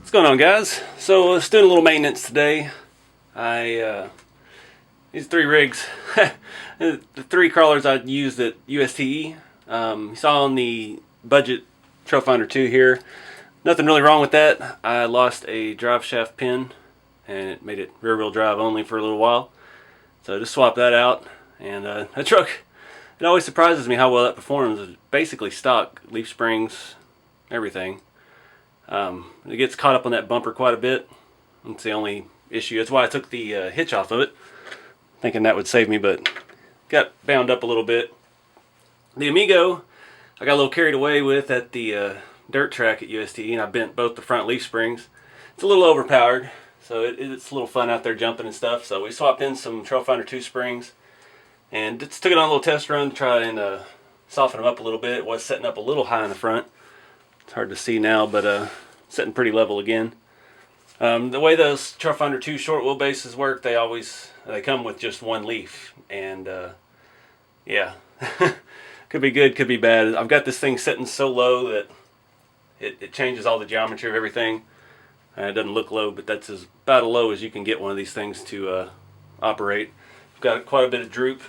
What's going on, guys? So let's do a little maintenance today. These three rigs, the three crawlers I used at USTE. You saw on the budget Trail Finder 2 here. Nothing really wrong with that. I lost a drive shaft pin and it made it rear wheel drive only for a little while. So I just swapped that out, and that truck, it always surprises me how well that performs. It's basically stock, leaf springs, everything. It gets caught up on that bumper quite a bit. That's the only issue. That's why I took the hitch off of it, thinking that would save me, but got bound up a little bit. The Amigo, I got a little carried away with at the dirt track at USTE, and I bent both the front leaf springs. It's a little overpowered, so it's a little fun out there jumping and stuff. So we swapped in some Trail Finder 2 springs and just took it on a little test run to try and soften them up a little bit. It was setting up a little high in the front. It's hard to see now, but setting pretty level again. The way those Trail Finder 2 short wheelbases work, they come with just one leaf, and yeah, could be good, could be bad. I've got this thing sitting so low that it changes all the geometry of everything. It doesn't look low, but that's about as low as you can get one of these things to operate. I've got quite a bit of droop.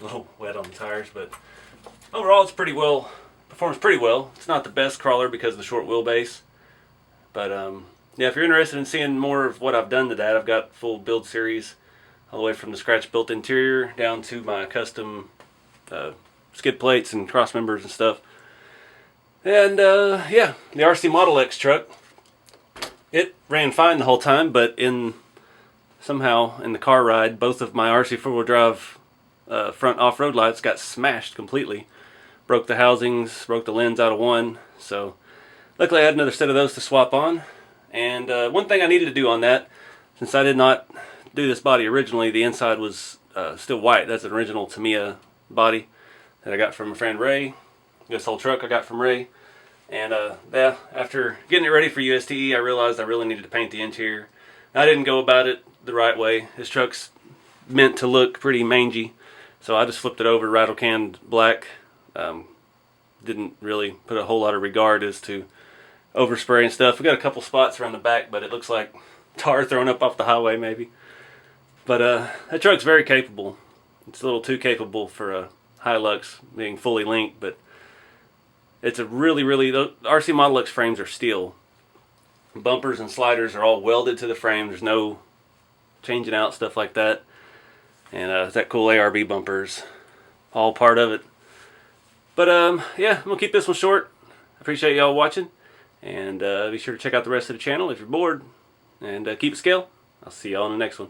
A little wet on the tires, but overall it's pretty well. Performs pretty well. It's not the best crawler because of the short wheelbase, but yeah, if you're interested in seeing more of what I've done to that, I've got full build series all the way from the scratch built interior down to my custom skid plates and cross members and stuff. And yeah, the RCmodelex truck, it ran fine the whole time, but somehow in the car ride, both of my RC4wd drive front off-road lights got smashed completely. Broke the housings, broke the lens out of one. So luckily I had another set of those to swap on. And one thing I needed to do on that, since I did not do this body originally, the inside was still white. That's an original Tamiya body that I got from my friend Ray. This whole truck I got from Ray. And yeah, after getting it ready for USTE, I realized I really needed to paint the interior. I didn't go about it the right way. This truck's meant to look pretty mangy, so I just flipped it over, rattle canned black. Didn't really put a whole lot of regard as to overspray and stuff. We got a couple spots around the back, but it looks like tar thrown up off the highway maybe. But that truck's very capable. It's a little too capable for a Hilux being fully linked, but it's a really, the RCmodelex frames are steel. Bumpers and sliders are all welded to the frame. There's no changing out stuff like that. And that cool ARB bumpers, all part of it. But yeah, I'm gonna keep this one short. I appreciate y'all watching, and be sure to check out the rest of the channel if you're bored, and keep it scale. I'll see y'all in the next one.